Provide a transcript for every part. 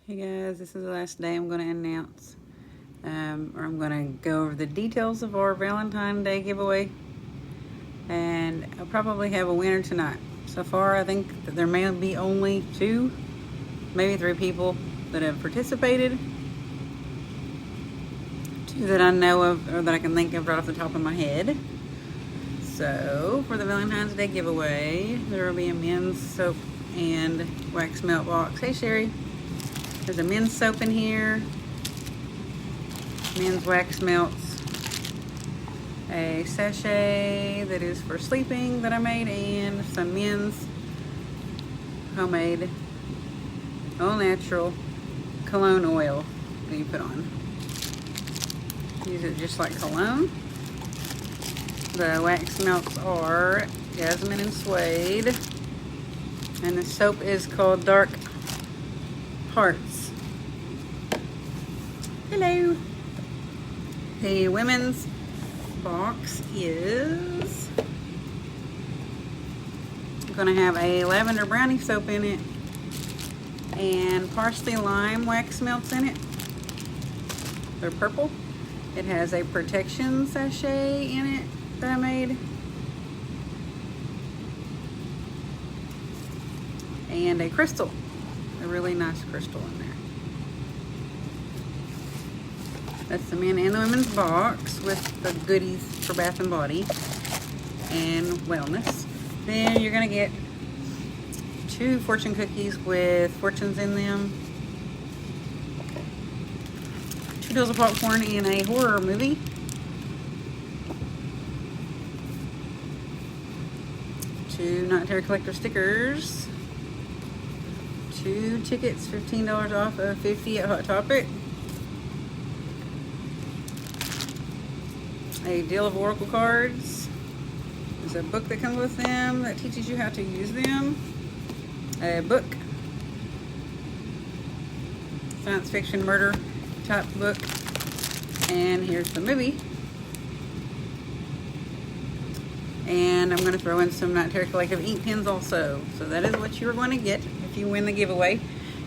Hey guys, this is the last day I'm going to announce, or I'm going to go over the details of our Valentine's Day giveaway, and I'll probably have a winner tonight. So far, I think that there may be only 2, maybe 3 people that have participated. 2 that I know of, or that I can think of right off the top of my head. So, for the Valentine's Day giveaway, there will be a men's soap and wax melt box. Hey Sherry. There's a men's soap in here, men's wax melts, a sachet that is for sleeping that I made, and some men's homemade, all natural cologne oil that you put on. Use it just like cologne. The wax melts are jasmine and suede, and the soap is called Dark Hearts. Hello. The women's box is going to have a lavender brownie soap in it and parsley lime wax melts in it. They're purple. It has a protection sachet in it that I made, and a crystal, a really nice crystal in there. That's the men and the women's box with the goodies for Bath and Body and wellness. Then you're gonna get 2 fortune cookies with fortunes in them, 2 deals of popcorn in a horror movie, 2 Night Terror Collector stickers, 2 tickets, $15 off of 50 at Hot Topic, a deal of Oracle cards. There's a book that comes with them that teaches you how to use them. A book, science fiction murder type book. And here's the movie. And I'm going to throw in some Night Terror Collective ink pens also. So that is what you're going to get if you win the giveaway.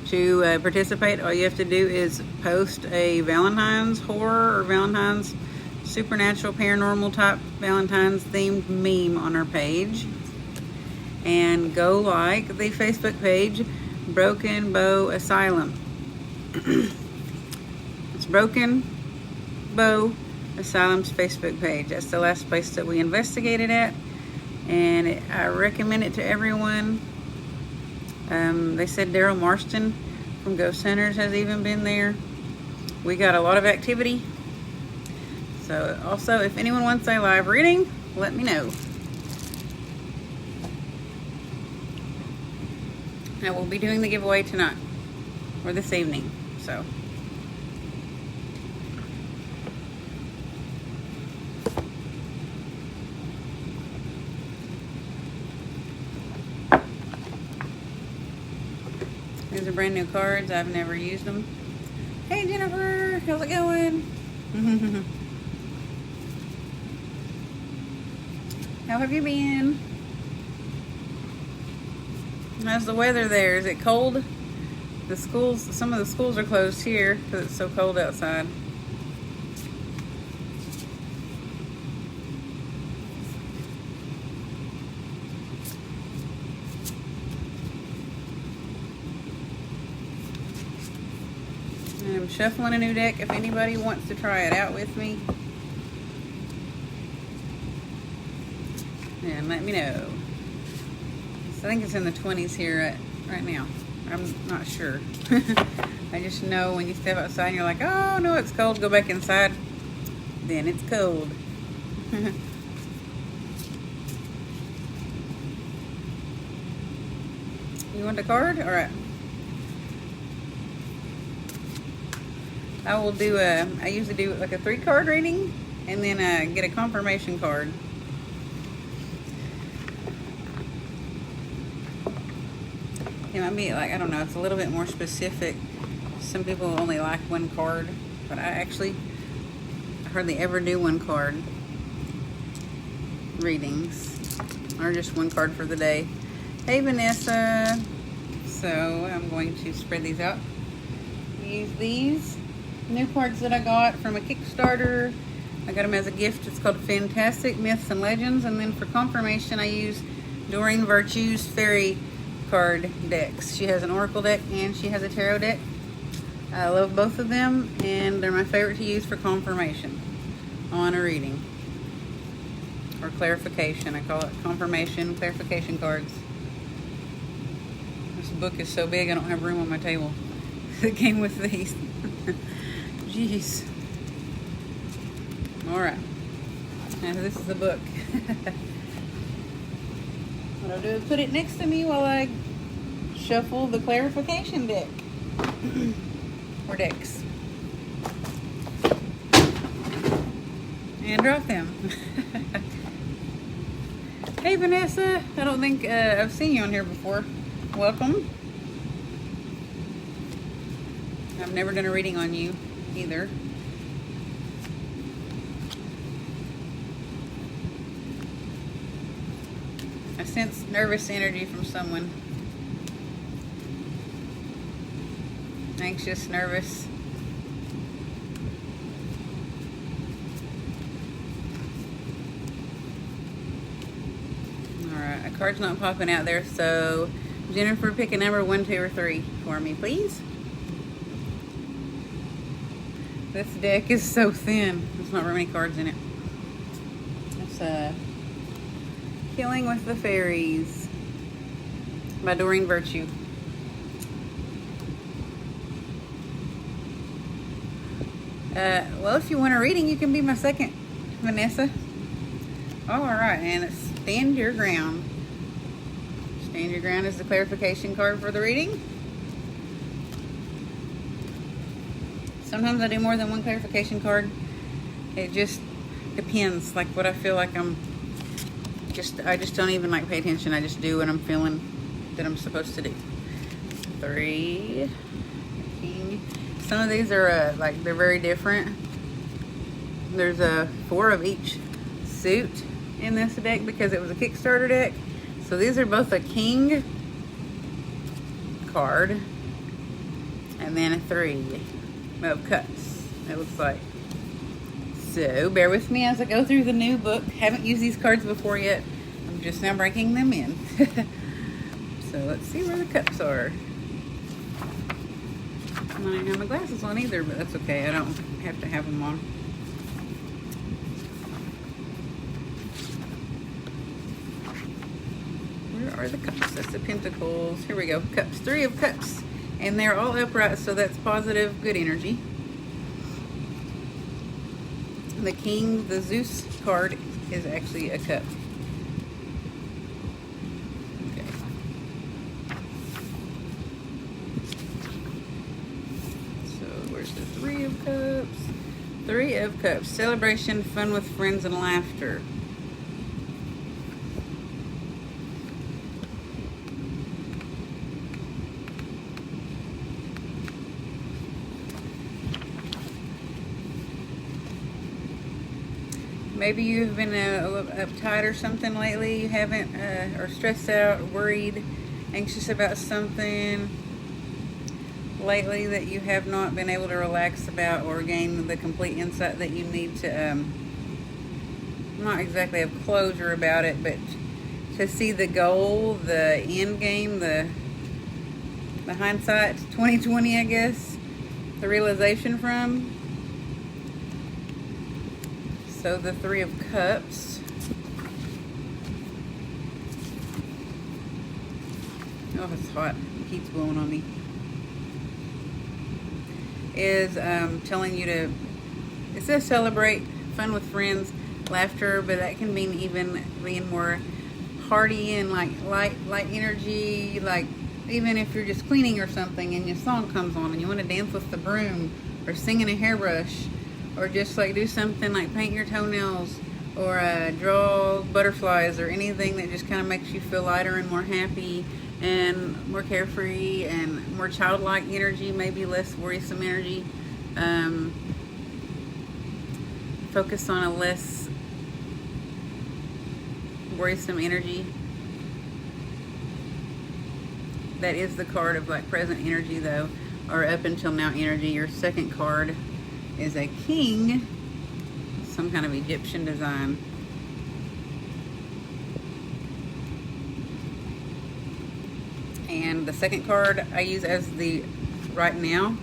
To participate, all you have to do is post a Valentine's horror or Valentine's supernatural paranormal type Valentine's themed meme on our page, and go like the Facebook page Broken Bow Asylum. It's Broken Bow Asylum's Facebook page. That's the last place that we investigated at, and I recommend it to everyone. They said Daryl Marston from Ghost Hunters has even been there. We got a lot of activity. So also, if anyone wants a live reading, let me know. I will be doing the giveaway tonight or this evening. So these are brand new cards. I've never used them. Hey Jennifer, how's it going? How have you been? How's the weather there? Is it cold? The schools, some of the schools are closed here because it's so cold outside. And I'm shuffling a new deck if anybody wants to try it out with me. And let me know. So I think it's in the 20s here right now. I'm not sure. I just know when you step outside and you're like, oh no, it's cold, go back inside. Then it's cold. You want a card? All right. I will do I usually do like a 3-card reading and then get a confirmation card. It might be like, I don't know, it's a little bit more specific. Some people only like 1 card, but I hardly ever do 1 card readings, or just 1 card for the day. Hey Vanessa. So I'm going to spread these out use these new cards that I got from a Kickstarter. I got them as a gift. It's called Fantastic Myths and Legends. And then for confirmation, I use Doreen Virtue's Fairy card decks. She has an Oracle deck and she has a Tarot deck. I love both of them, and they're my favorite to use for confirmation on a reading. Or clarification. I call it confirmation, clarification cards. This book is so big I don't have room on my table. It came with these. Jeez. Alright. Now this is the book. What I'll do is put it next to me while I shuffle the clarification deck. Or decks. And drop them. Hey Vanessa, I don't think I've seen you on here before. Welcome. I've never done a reading on you either. I sense nervous energy from someone. Anxious, nervous. Alright, a card's not popping out there, so Jennifer, pick a number 1, 2, or 3 for me, please. This deck is so thin. There's not very many cards in it. It's Killing with the Fairies by Doreen Virtue. Well, if you want a reading, you can be my second, Vanessa. Alright, and it's Stand Your Ground. Stand Your Ground is the clarification card for the reading. Sometimes I do more than one clarification card. It just depends, like what I feel like I just don't even like pay attention. I just do what I'm feeling that I'm supposed to do. 3, King. Some of these are like they're very different. There's 4 of each suit in this deck because it was a Kickstarter deck. So these are both a King card and then a 3 of Cups, it looks like. So bear with me as I go through the new book. Haven't used these cards before yet. I'm just now breaking them in. So let's see where the cups are. I don't have my glasses on either, but that's okay. I don't have to have them on. Where are the cups? That's the Pentacles. Here we go. Cups. 3 of Cups. And they're all upright, so that's positive, good energy. The King, the Zeus card, is actually a cup. Okay. So where's the 3 of Cups? 3 of Cups. Celebration, fun with friends, and laughter. Maybe you've been a little uptight or something lately. You haven't, or stressed out, worried, anxious about something lately that you have not been able to relax about or gain the complete insight that you need to, not exactly have closure about it, but to see the goal, the end game, the hindsight 2020, I guess, the realization from. So the 3 of Cups. Oh, it's hot. It keeps blowing on me. Is telling you to, it says celebrate, fun with friends, laughter, but that can mean even being more hearty and like light energy, like even if you're just cleaning or something and your song comes on and you want to dance with the broom or sing in a hairbrush. Or just like do something like paint your toenails or draw butterflies or anything that just kind of makes you feel lighter and more happy and more carefree and more childlike energy, maybe less worrisome energy. Focus on a less worrisome energy. That is the card of like present energy though. or up until now energy. Your second card is a king, some kind of Egyptian design. And the second card I use as the right now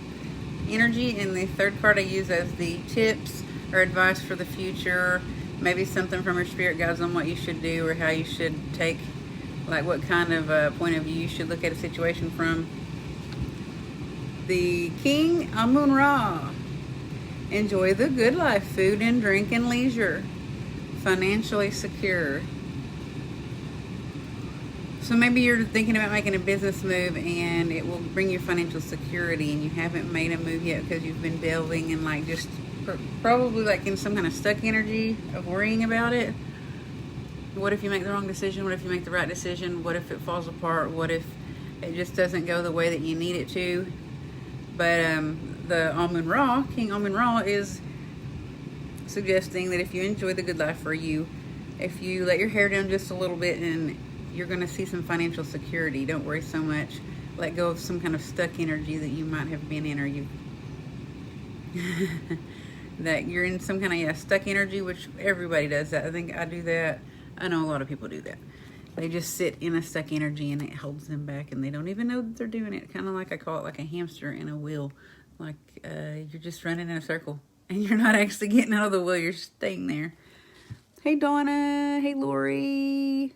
energy, and the third card I use as the tips or advice for the future. Maybe something from your spirit guides on what you should do or how you should take, like what kind of point of view you should look at a situation from. The King, Amun-Ra. Enjoy the good life, food and drink and leisure. Financially secure. So maybe you're thinking about making a business move and it will bring you financial security, and you haven't made a move yet because you've been delving and like just probably like in some kind of stuck energy of worrying about it. What if you make the wrong decision? What if you make the right decision? What if it falls apart? What if it just doesn't go the way that you need it to? But the Amun-Ra, King Amun-Ra, is suggesting that if you enjoy the good life for you, if you let your hair down just a little bit, and you're going to see some financial security. Don't worry so much. Let go of some kind of stuck energy that you might have been in, or you that you're in some kind of stuck energy, which everybody does that. I think I do that. I know a lot of people do that. They just sit in a stuck energy and it holds them back, and they don't even know that they're doing it. Kind of like, I call it like a hamster in a wheel. Like you're just running in a circle and you're not actually getting out of the wheel. You're staying there. Hey, Donna. Hey, Lori.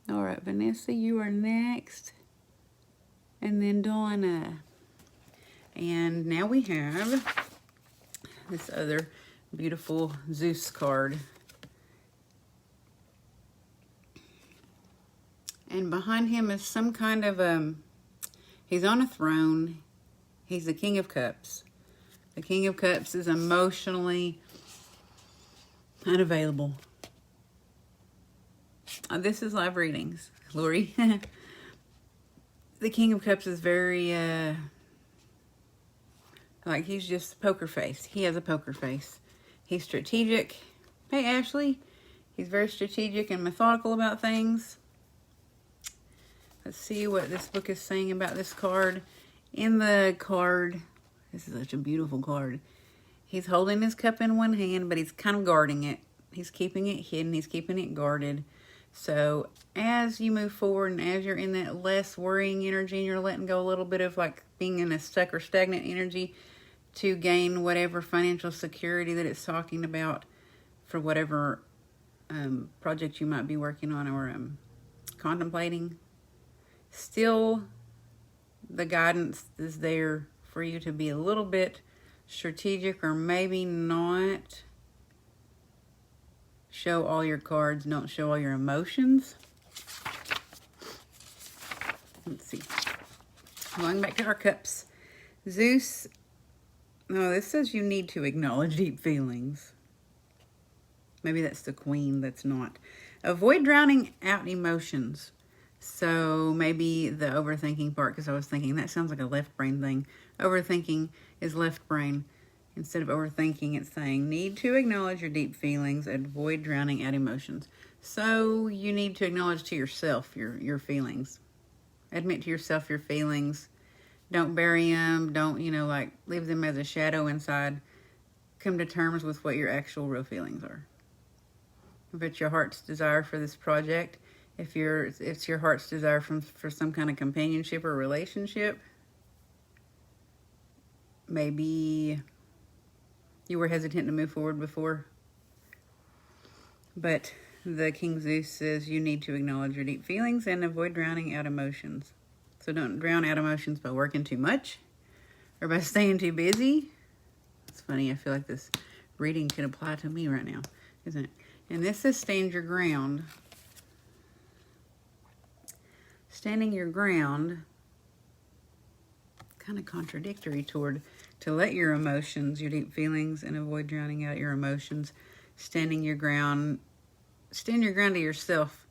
All right, Vanessa, you are next. And then Donna. And now we have this other beautiful Zeus card. And behind him is some kind of, he's on a throne. He's the King of Cups. The King of Cups is emotionally unavailable. This is live readings, Lori. The King of Cups is very, like he's just poker face. He has a poker face. He's strategic. Hey, Ashley. He's very strategic and methodical about things. Let's see what this book is saying about this card. In the card, this is such a beautiful card. He's holding his cup in one hand, but he's kind of guarding it. He's keeping it hidden. He's keeping it guarded. So as you move forward and as you're in that less worrying energy and you're letting go a little bit of like being in a stuck or stagnant energy to gain whatever financial security that it's talking about for whatever project you might be working on or contemplating, still the guidance is there for you to be a little bit strategic, or maybe not show all your cards, don't show all your emotions. Let's see. Going back to our cups. Zeus, no, this says you need to acknowledge deep feelings. Maybe that's the Queen that's not. Avoid drowning out emotions. So maybe the overthinking part, because I was thinking that sounds like a left brain thing. Overthinking is left brain. Instead of overthinking, it's saying need to acknowledge your deep feelings, avoid drowning out emotions. So you need to acknowledge to yourself your feelings. Admit to yourself your feelings. Don't bury them. Don't, like leave them as a shadow inside. Come to terms with what your actual real feelings are. If it's your heart's desire for this project, if it's your heart's desire for some kind of companionship or relationship, maybe you were hesitant to move forward before. But the King Zeus says you need to acknowledge your deep feelings and avoid drowning out emotions. So don't drown out emotions by working too much or by staying too busy. It's funny, I feel like this reading could apply to me right now, isn't it? And this says stand your ground. Standing your ground, kind of contradictory toward to let your emotions, your deep feelings, and avoid drowning out your emotions. Standing your ground, stand your ground to yourself.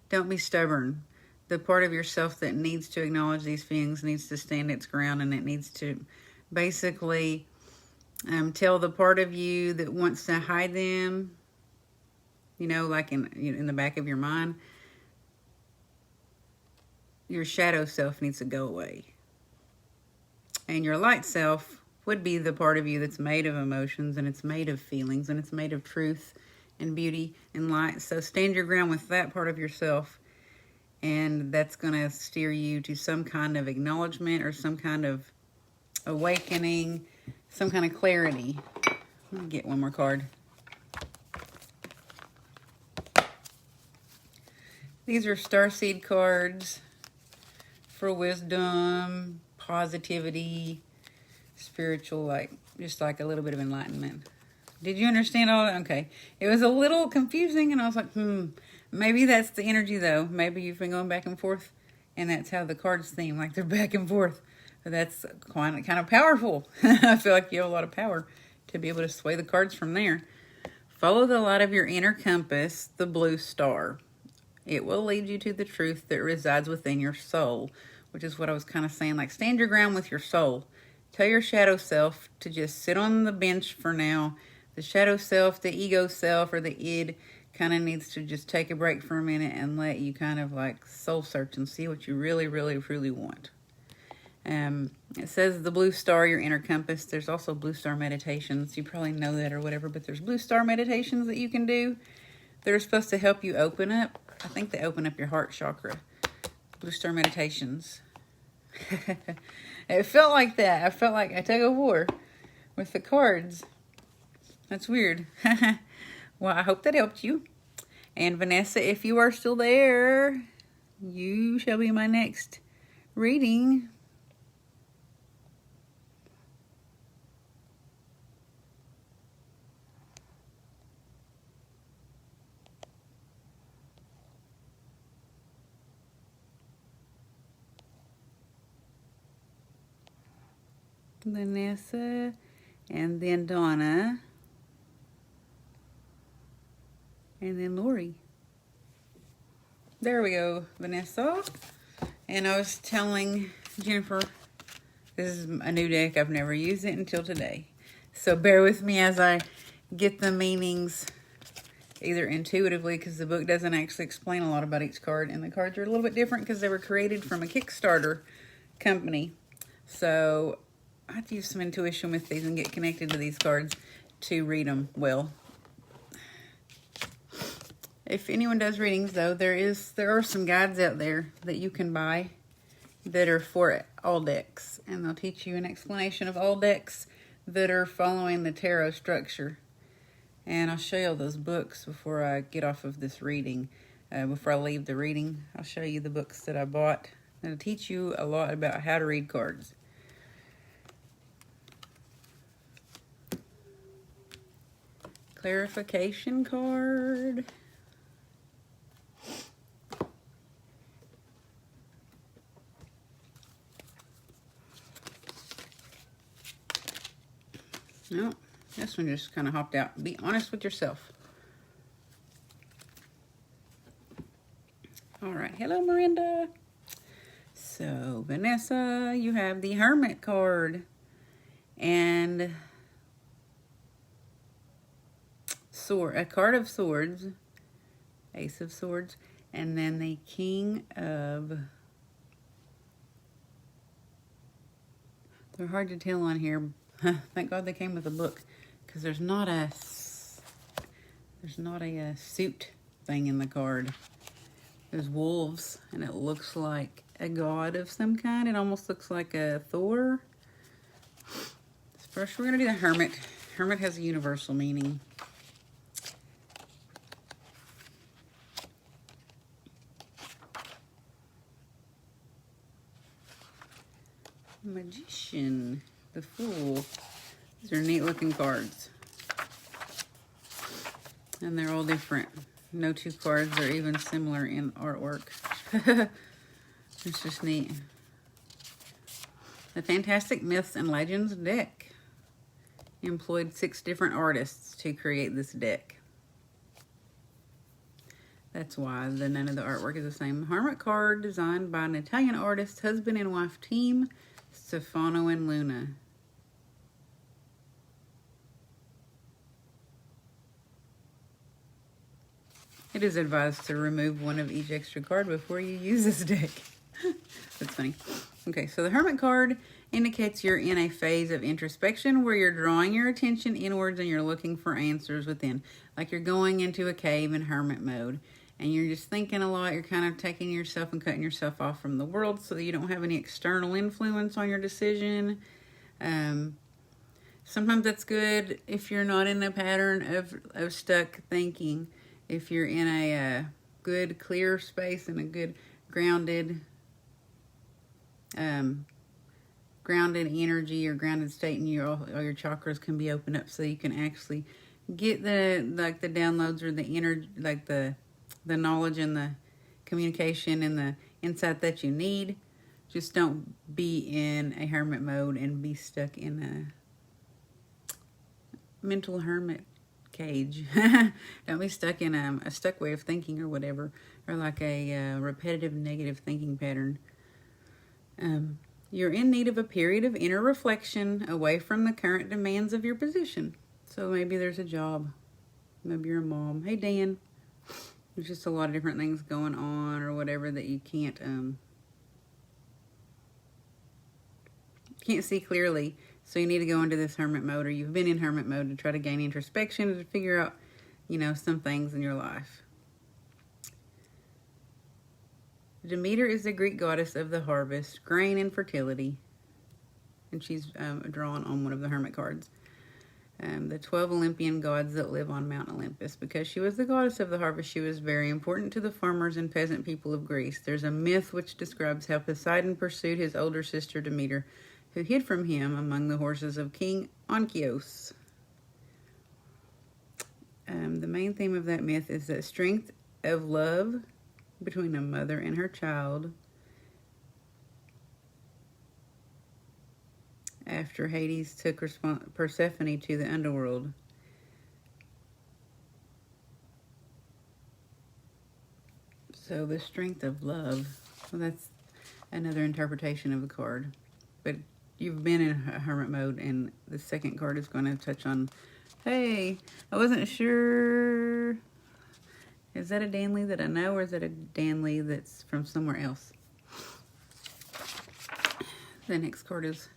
Don't be stubborn. The part of yourself that needs to acknowledge these feelings needs to stand its ground, and it needs to basically tell the part of you that wants to hide them, like in the back of your mind, your shadow self needs to go away. And your light self would be the part of you that's made of emotions, and it's made of feelings, and it's made of truth and beauty and light. So stand your ground with that part of yourself, and that's going to steer you to some kind of acknowledgement or some kind of awakening, some kind of clarity. Let me get one more card. These are starseed cards for wisdom, positivity, spiritual, like just like a little bit of enlightenment. Did you understand all that? Okay. It was a little confusing, and I was like, maybe that's the energy, though. Maybe you've been going back and forth, and that's how the cards seem, like they're back and forth. But that's kind of powerful. I feel like you have a lot of power to be able to sway the cards from there. Follow the light of your inner compass, the blue star. It will lead you to the truth that resides within your soul, which is what I was kind of saying, like stand your ground with your soul. Tell your shadow self to just sit on the bench for now. The shadow self, the ego self, or the id kind of needs to just take a break for a minute and let you kind of like soul search and see what you really, really, truly want. It says the blue star, your inner compass. There's also blue star meditations. You probably know that or whatever, but there's blue star meditations that you can do. They're supposed to help you open up. I think they open up your heart chakra. Blue star meditations. It felt like that. I felt like I tug of war with the cards. That's weird. Well, I hope that helped you. And Vanessa, if you are still there, you shall be my next reading. Vanessa, and then Donna, and then Lori. There we go, Vanessa. And I was telling Jennifer, this is a new deck. I've never used it until today. So bear with me as I get the meanings either intuitively, because the book doesn't actually explain a lot about each card. And the cards are a little bit different because they were created from a Kickstarter company. So I have to use some intuition with these and get connected to these cards to read them well. If anyone does readings, though, there are some guides out there that you can buy that are for all decks, and they'll teach you an explanation of all decks that are following the tarot structure. And I'll show you all those books before I get off of this reading. Before I leave the reading, I'll show you the books that I bought. It'll teach you a lot about how to read cards. Clarification card. No, this one just kind of hopped out. Be honest with yourself. All right. Hello, Miranda. So, Vanessa, you have the Hermit card. And a card of swords, Ace of Swords, and then the King of, they're hard to tell on here. Thank God they came with a book, because there's not a suit thing in the card. There's wolves, and it looks like a god of some kind. It almost looks like a Thor. First, we're going to do the Hermit. Hermit has a universal meaning. Magician, the Fool. These are neat looking cards. And they're all different. No two cards are even similar in artwork. It's just neat. The Fantastic Myths and Legends deck. Employed 6 different artists to create this deck. That's why none of the artwork is the same. Hermit card designed by an Italian artist, husband and wife team, Stefano and Luna. It is advised to remove one of each extra card before you use this deck. That's funny. Okay, so the Hermit card indicates you're in a phase of introspection where you're drawing your attention inwards and you're looking for answers within. Like you're going into a cave in hermit mode and you're just thinking a lot. You're kind of taking yourself and cutting yourself off from the world so that you don't have any external influence on your decision. Sometimes that's good if you're not in a pattern of stuck thinking. If you're in a good clear space and a good grounded energy or grounded state, and all your chakras can be opened up so you can actually get the downloads or the inner, like the knowledge and the communication and the insight that you need. Just don't be in a hermit mode and be stuck in a mental hermit cage. Don't be stuck in a stuck way of thinking or whatever, or like a repetitive negative thinking pattern. You're in need of a period of inner reflection away from the current demands of your position. So maybe there's a job. Maybe you're a mom. Hey, Dan. There's just a lot of different things going on or whatever that you can't see clearly. So you need to go into this hermit mode, or you've been in hermit mode to try to gain introspection to figure out, some things in your life. Demeter is the Greek goddess of the harvest, grain, and fertility. And she's drawn on one of the hermit cards. The 12 Olympian gods that live on Mount Olympus. Because she was the goddess of the harvest, she was very important to the farmers and peasant people of Greece. There's a myth which describes how Poseidon pursued his older sister Demeter, who hid from him among the horses of King Onkeos. The main theme of that myth is the strength of love between a mother and her child after Hades took Persephone to the underworld. So the strength of love, well, that's another interpretation of the card. But you've been in a hermit mode, and the second card is going to touch on, hey, I wasn't sure, is that a Danley that I know, or is that a Danley that's from somewhere else? The next card is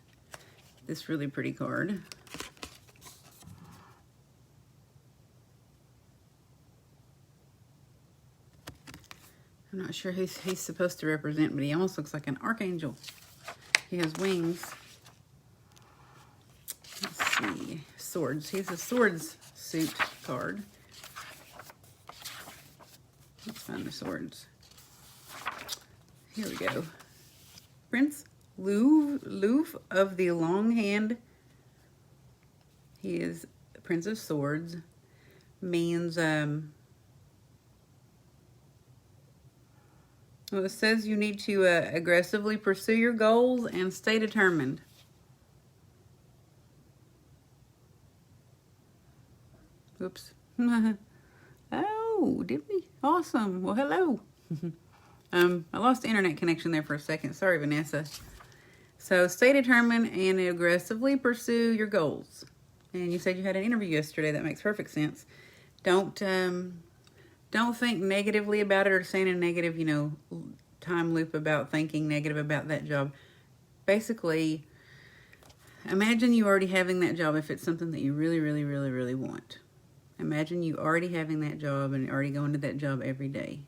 this really pretty card. I'm not sure who he's supposed to represent, but he almost looks like an archangel. He has wings. Let's see. Swords. He's a swords suit card. Let's find the swords. Here we go. Prince Louvre of the Long Hand. He is Prince of Swords. Means, well, it says you need to aggressively pursue your goals and stay determined. Oops. Oh, did we? Awesome. Well, hello. I lost the internet connection there for a second. Sorry, Vanessa. So stay determined and aggressively pursue your goals. And you said you had an interview yesterday. That makes perfect sense. Don't think negatively about it or stay in a negative, time loop about thinking negative about that job. Basically, imagine you already having that job if it's something that you really, really, really, really want. Imagine you already having that job and already going to that job every day.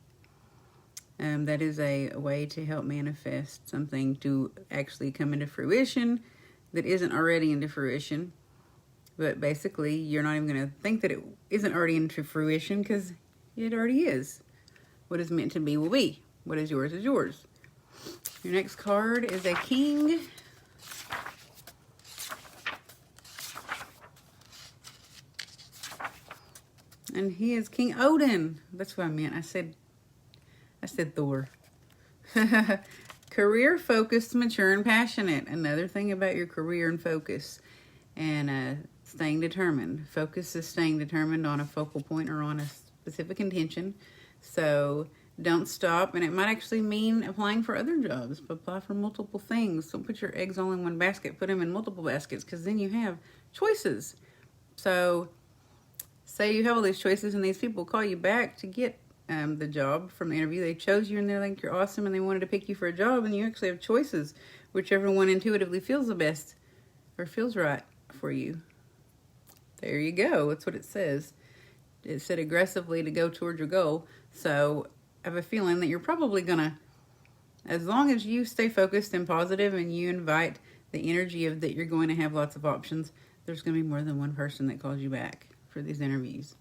That is a way to help manifest something to actually come into fruition that isn't already into fruition. But basically, you're not even going to think that it isn't already into fruition because it already is. What is meant to be will be. What is yours is yours. Your next card is a king. And he is King Odin. That's what I meant. I said Thor. Career focused, mature, and passionate. Another thing about your career and focus. And staying determined. Focus is staying determined on a focal point or on a specific intention. So don't stop. And it might actually mean applying for other jobs. But apply for multiple things. Don't put your eggs all in one basket. Put them in multiple baskets because then you have choices. So say you have all these choices and these people call you back to get the job from the interview. They chose you and they're like, you're awesome, and they wanted to pick you for a job, and you actually have choices, whichever one intuitively feels the best or feels right for you. There you go. That's what it says. It said aggressively to go toward your goal. So I have a feeling that you're probably going to, as long as you stay focused and positive and you invite the energy of that you're going to have lots of options, there's going to be more than one person that calls you back for these interviews.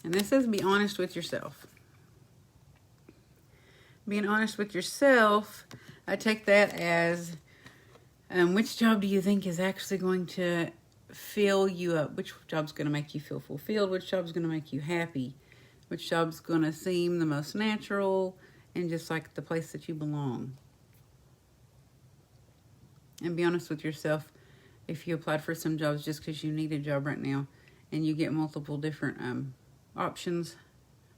And this says be honest with yourself. Being honest with yourself, I take that as which job do you think is actually going to fill you up? Which job's going to make you feel fulfilled? Which job's going to make you happy? Which job's going to seem the most natural and just like the place that you belong? And be honest with yourself. If you applied for some jobs just because you need a job right now and you get multiple different options,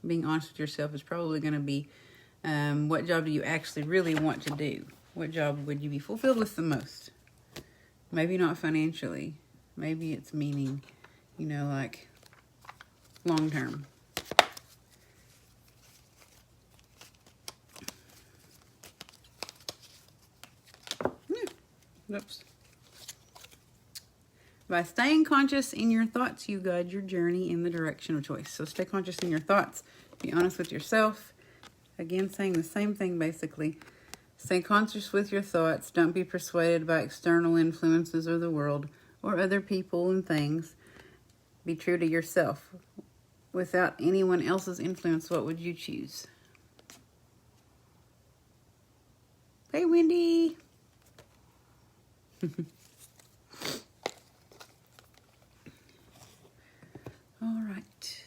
being honest with yourself is probably going to be what job do you actually really want to do? What job would you be fulfilled with the most? Maybe not financially. Maybe it's meaning, like long term. Oops. By staying conscious in your thoughts, you guide your journey in the direction of choice. So stay conscious in your thoughts. Be honest with yourself. Again, saying the same thing basically. Stay conscious with your thoughts. Don't be persuaded by external influences of the world or other people and things. Be true to yourself. Without anyone else's influence, what would you choose? Hey, Wendy. All right.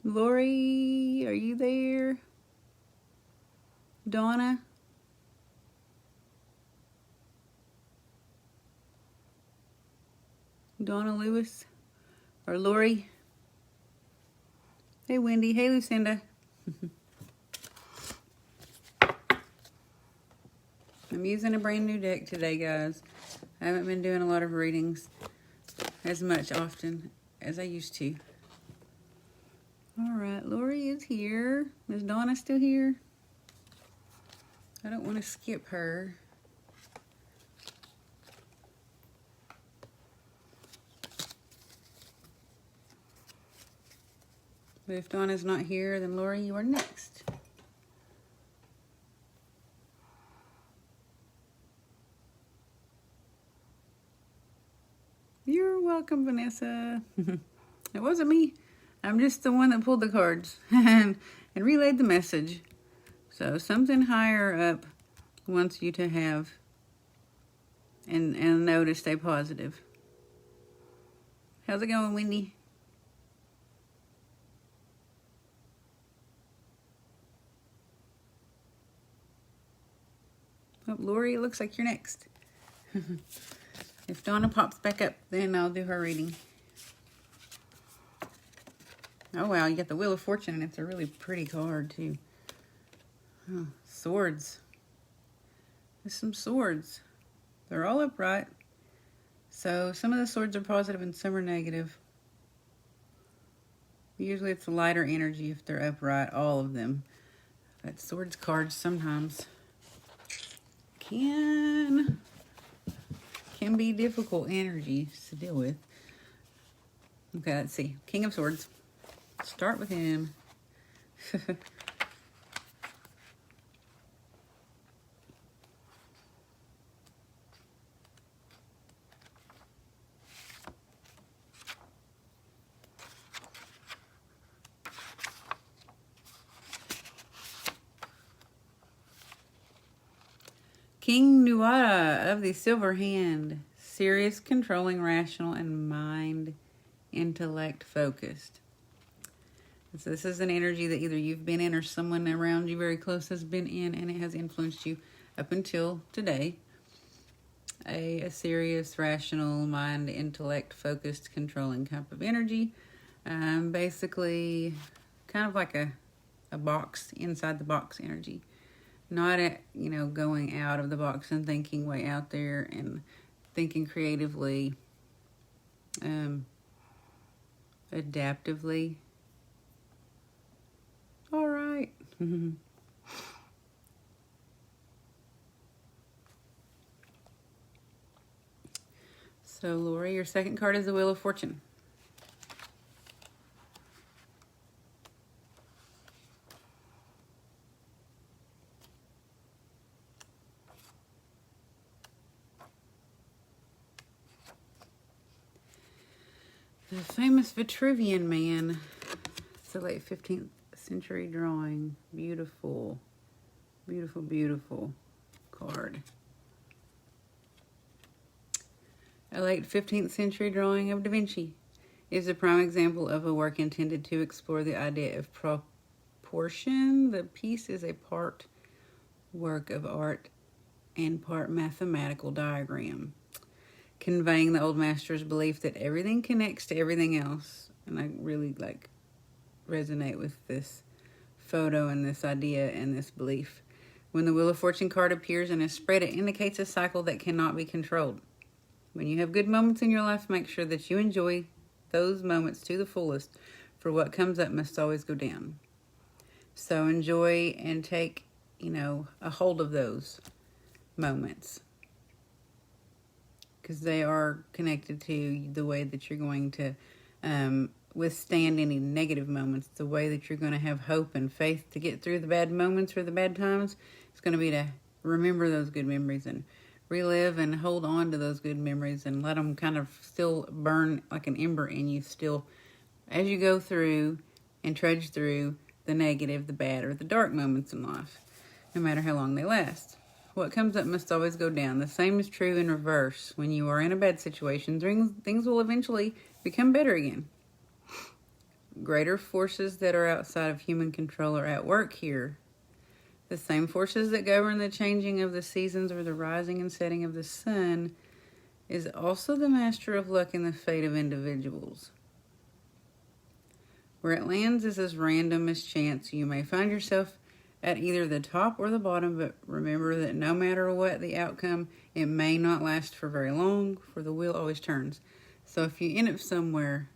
Lori, are you there? Donna? Donna Lewis? Or Lori? Hey, Wendy. Hey, Lucinda. I'm using a brand new deck today, guys. I haven't been doing a lot of readings as much often as I used to. All right, Lori is here. Is Donna still here? I don't want to skip her. But if Donna's not here, then Lori, you are next. You're welcome, Vanessa. It wasn't me. I'm just the one that pulled the cards and relayed the message. So something higher up wants you to have and know to stay positive. How's it going, Wendy? Oh, Lori, it looks like you're next. If Donna pops back up, then I'll do her reading. Oh, wow, you got the Wheel of Fortune, and it's a really pretty card, too. Oh, swords. There's some swords. They're all upright. So some of the swords are positive and some are negative. Usually it's a lighter energy if they're upright, all of them. But swords cards sometimes can be difficult energies to deal with. Okay, let's see. King of Swords. Start with him. King Nuada of the Silver Hand. Serious, controlling, rational, and mind, intellect focused. So this is an energy that either you've been in or someone around you very close has been in, and it has influenced you up until today. A serious, rational, mind, intellect focused, controlling type of energy. Basically, kind of like a box, inside the box energy. Not going out of the box and thinking way out there and thinking creatively. adaptively. All right. So, Lori, your second card is the Wheel of Fortune. The famous Vitruvian Man. It's a late 15th century drawing. Beautiful, beautiful, beautiful card. A late 15th century drawing of Da Vinci is a prime example of a work intended to explore the idea of proportion. The piece is a part work of art and part mathematical diagram, conveying the old master's belief that everything connects to everything else. And I really resonate with this photo and this idea and this belief. When the Wheel of Fortune card appears in a spread, it indicates a cycle that cannot be controlled. When you have good moments in your life, make sure that you enjoy those moments to the fullest, for what comes up must always go down. So enjoy and take, a hold of those moments, because they are connected to the way that you're going to withstand any negative moments, the way that you're going to have hope and faith to get through the bad moments or the bad times. It's going to be to remember those good memories and relive and hold on to those good memories and let them kind of still burn like an ember in you still as you go through and trudge through the negative, the bad, or the dark moments in life, no matter how long they last. What comes up must always go down. The same is true in reverse. When you are in a bad situation, things will eventually become better again. Greater forces that are outside of human control are at work here. The same forces that govern the changing of the seasons or the rising and setting of the sun is also the master of luck and the fate of individuals. Where it lands is as random as chance. You may find yourself at either the top or the bottom, but remember that no matter what the outcome, it may not last for very long, for the wheel always turns. So if you end up somewhere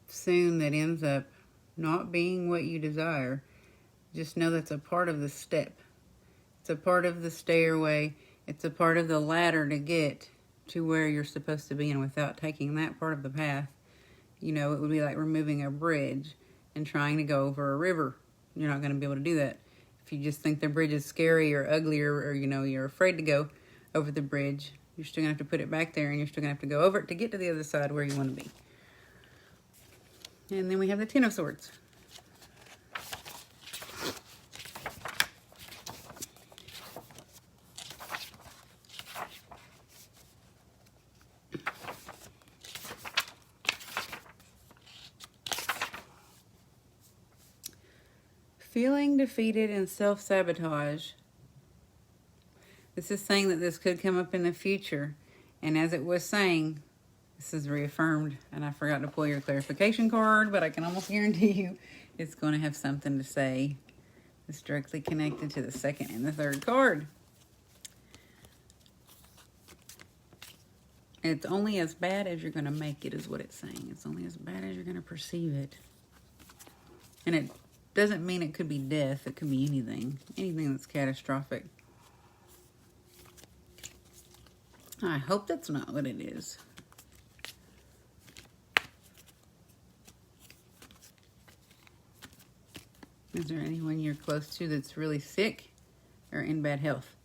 soon that ends up not being what you desire, just know that's a part of the step. It's a part of the stairway. It's a part of the ladder to get to where you're supposed to be. And without taking that part of the path, it would be like removing a bridge and trying to go over a river. You're not going to be able to do that. If you just think the bridge is scary or ugly or you're afraid to go over the bridge, you're still going to have to put it back there and you're still going to have to go over it to get to the other side where you want to be. And then we have the Ten of Swords. Feeling defeated and self-sabotage. This is saying that this could come up in the future. And as it was saying, this is reaffirmed. And I forgot to pull your clarification card, but I can almost guarantee you it's going to have something to say that's directly connected to the second and the third card. It's only as bad as you're going to make it is what it's saying. It's only as bad as you're going to perceive it. And it doesn't mean it could be death. It could be anything that's catastrophic. I hope that's not what it is. Is there anyone you're close to that's really sick or in bad health?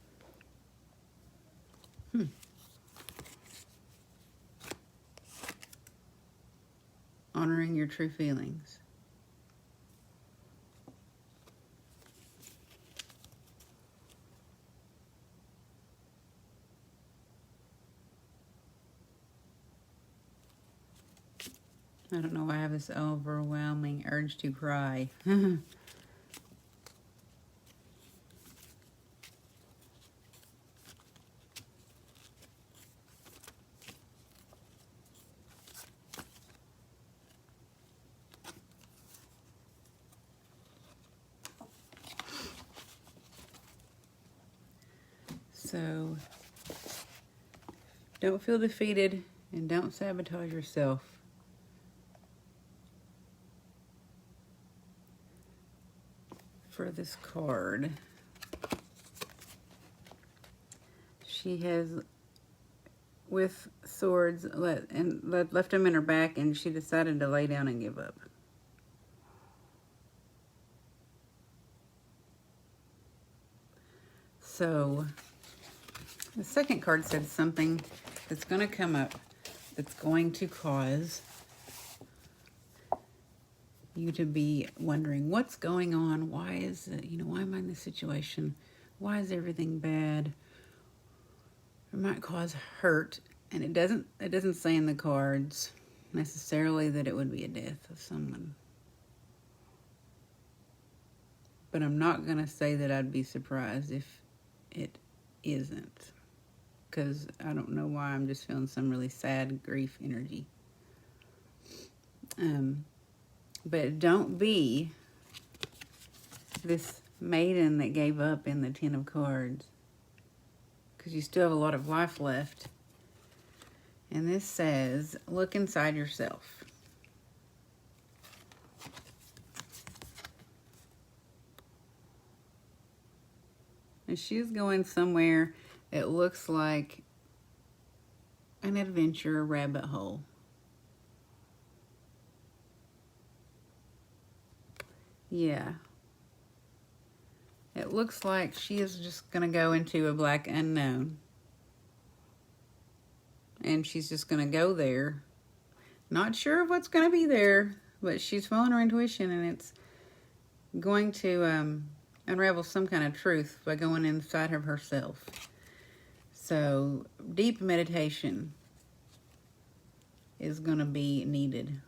Honoring your true feelings. I don't know why I have this overwhelming urge to cry. So, don't feel defeated. And don't sabotage yourself. For this card, she has, with swords, left them in her back, and she decided to lay down and give up. So the second card said something that's going to come up that's going to cause you to be wondering what's going on. Why is it, why am I in this situation? Why is everything bad? It might cause hurt, and it doesn't say in the cards necessarily that it would be a death of someone. But I'm not going to say that I'd be surprised if it isn't, because I don't know why. I'm just feeling some really sad grief energy. But don't be this maiden that gave up in the Ten of Cards, because you still have a lot of life left. And this says, look inside yourself. And she's going somewhere that looks like an adventure, a rabbit hole. Yeah. It looks like she is just going to go into a black unknown. And she's just going to go there. Not sure what's going to be there, but she's following her intuition, and it's going to unravel some kind of truth by going inside of herself. So deep meditation is going to be needed.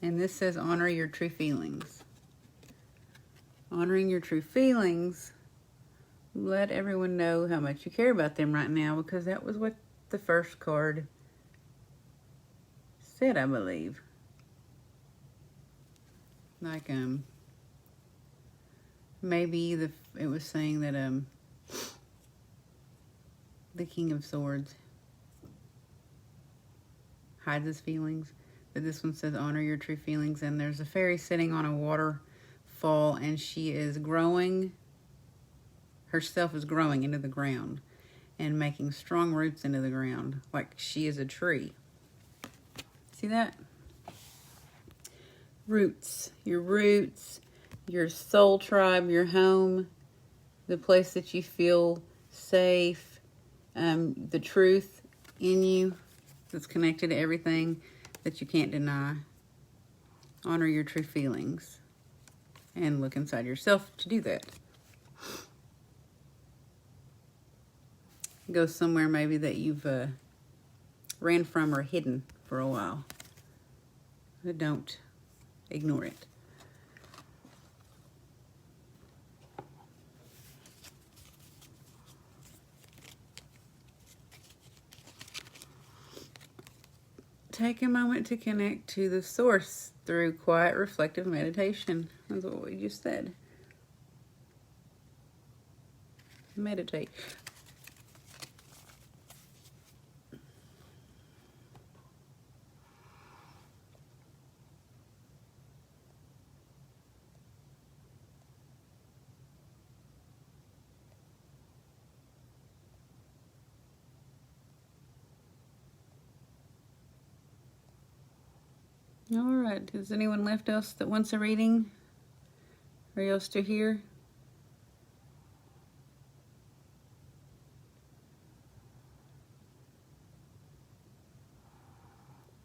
And this says honor your true feelings. Honoring your true feelings, let everyone know how much you care about them right now, because that was what the first card said, I believe. Like, maybe it was saying that the King of Swords hides his feelings, but this one says honor your true feelings. And there's a fairy sitting on a waterfall, and she is growing, herself is growing into the ground and making strong roots into the ground, like she is a tree. See that? Roots, your soul tribe, your home, the place that you feel safe, the truth in you that's connected to everything that you can't deny. Honor your true feelings and look inside yourself to do that. Go somewhere maybe that you've ran from or hidden for a while. But don't ignore it. Take a moment to connect to the source through quiet, reflective meditation. That's what we just said. Meditate. All right. Is anyone left else that wants a reading? Are you still here?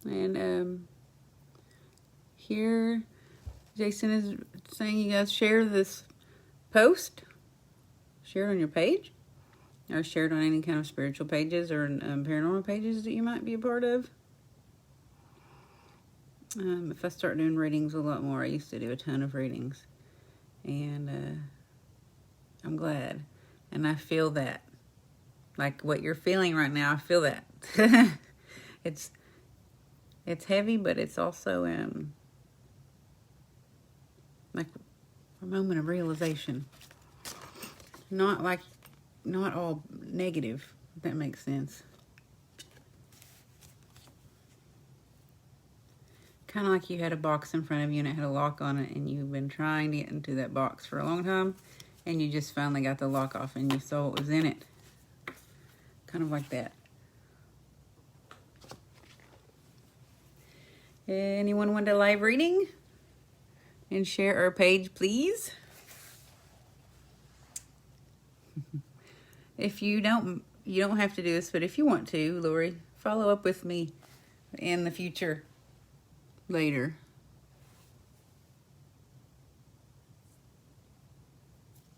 And here, Jason is saying you guys share this post. Share it on your page. Or share it on any kind of spiritual pages or paranormal pages that you might be a part of. If I start doing readings a lot more, I used to do a ton of readings. And I'm glad. And I feel that. Like what you're feeling right now, I feel that. It's heavy, but it's also like a moment of realization. Not all negative, if that makes sense. Kind of like you had a box in front of you and it had a lock on it, and you've been trying to get into that box for a long time, and you just finally got the lock off and you saw what was in it. Kind of like that. Anyone want a live reading? And share our page, please. If you don't have to do this, but if you want to, Lori, follow up with me in the future later.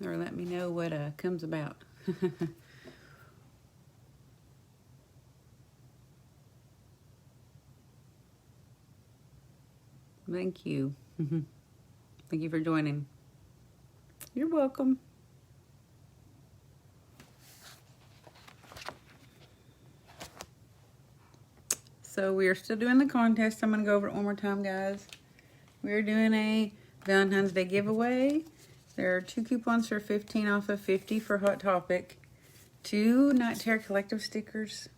Or let me know what comes about. Thank you. Thank you for joining. You're welcome. So we are still doing the contest. I'm going to go over it one more time, guys. We're doing a Valentine's Day giveaway. There are 2 coupons for 15 off of 50 for Hot Topic. 2 Night Terror Collective stickers.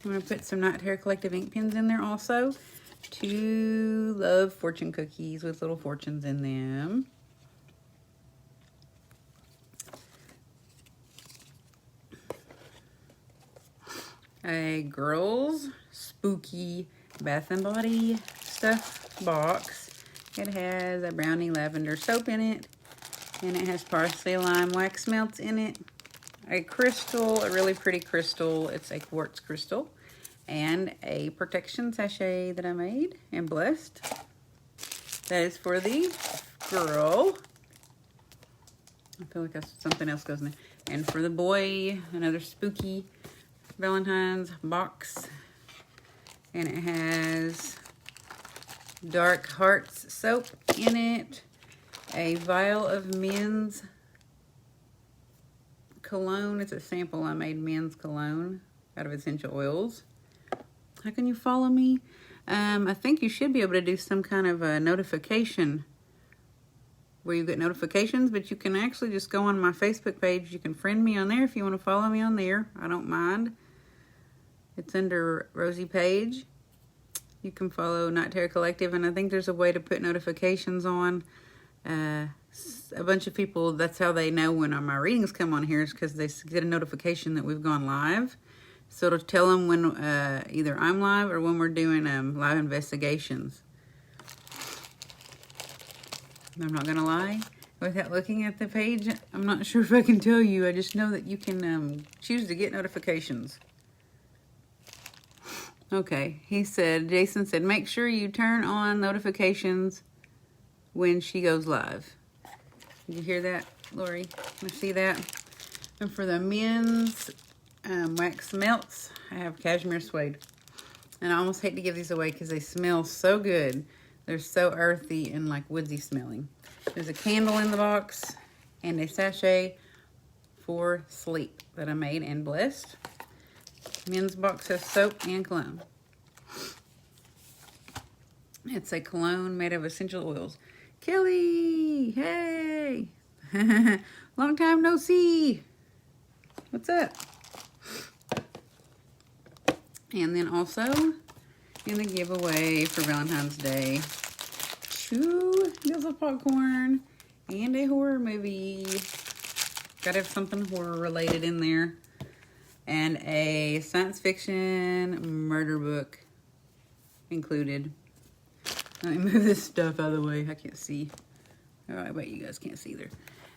I'm going to put some Night Terror Collective ink pens in there also. 2 Love Fortune cookies with little fortunes in them. A girls spooky Bath and Body stuff box. It has a brownie lavender soap in it, and it has parsley lime wax melts in it. A crystal, a really pretty crystal. It's a quartz crystal. And a protection sachet that I made and blessed. That is for the girl. I feel like something else goes in there. And for the boy, another spooky Valentine's box. And it has Dark Hearts soap in it. A vial of men's cologne. It's a sample. I made men's cologne out of essential oils. How can you follow me? I think you should be able to do some kind of a notification where you get notifications, but you can actually just go on my Facebook page. You can friend me on there if you want to follow me on there. I don't mind. It's under Rosie Page. You can follow Night Terror Collective, and I think there's a way to put notifications on. A bunch of people, that's how they know when my readings come on here, is because they get a notification that we've gone live. So it'll tell them when either I'm live or when we're doing live investigations. I'm not going to lie. Without looking at the page, I'm not sure if I can tell you. I just know that you can choose to get notifications. Okay, Jason said, make sure you turn on notifications when she goes live. Did you hear that, Lori? You see that? And for the men's wax melts, I have cashmere suede. And I almost hate to give these away because they smell so good. They're so earthy and like woodsy smelling. There's a candle in the box and a sachet for sleep that I made and blessed. Men's box has soap and cologne. It's a cologne made of essential oils. Kelly, hey! Long time no see. What's up? And then also in the giveaway for Valentine's Day, 2 deals of popcorn and a horror movie. Gotta have something horror related in there. And a science fiction murder book included. Let me move this stuff out of the way. I can't see. Oh, I bet you guys can't see either.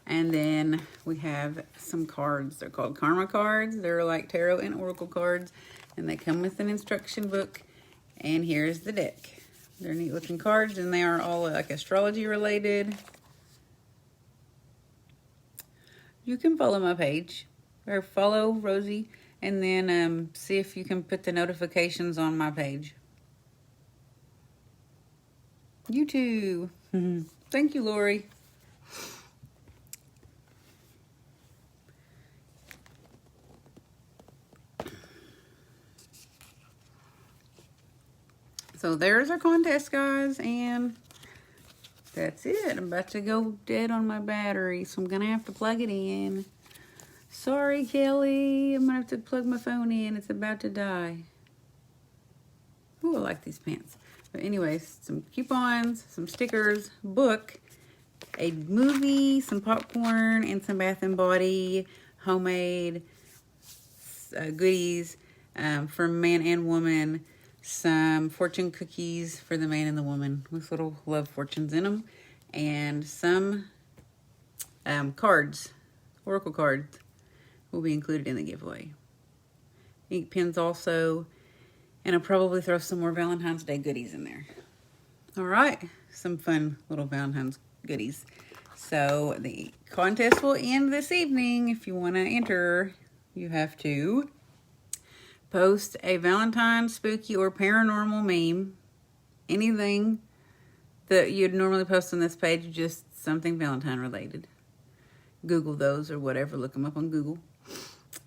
And then we have some cards. They're called Karma cards. They're like tarot and oracle cards. And they come with an instruction book. And here's the deck. They're neat looking cards, and they are all like astrology related. You can follow my page or follow Rosie, and then see if you can put the notifications on my page. You too. Thank you, Lori. So there's our contest, guys, and that's it. I'm about to go dead on my battery, so I'm going to have to plug it in. Sorry, Kelly. I'm going to have to plug my phone in. It's about to die. Ooh, I like these pants. But anyways, some coupons, some stickers, book, a movie, some popcorn, and some Bath and Body homemade goodies for man and woman. Some fortune cookies for the man and the woman with little love fortunes in them, and some cards, oracle cards, will be included in the giveaway. Ink pens also, and I'll probably throw some more Valentine's Day goodies in there. All right, some fun little Valentine's goodies. So the contest will end this evening. If you want to enter, you have to post a Valentine, spooky, or paranormal meme. Anything that you'd normally post on this page, just something Valentine related. Google those or whatever. Look them up on Google.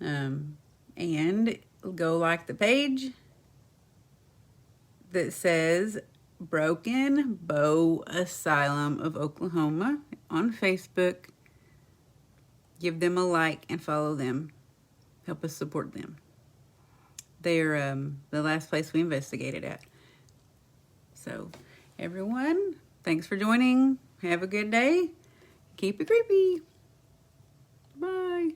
And go like the page that says Broken Bow Asylum of Oklahoma on Facebook. Give them a like and follow them. Help us support them. They're the last place we investigated at. So, everyone, thanks for joining. Have a good day. Keep it creepy. Bye.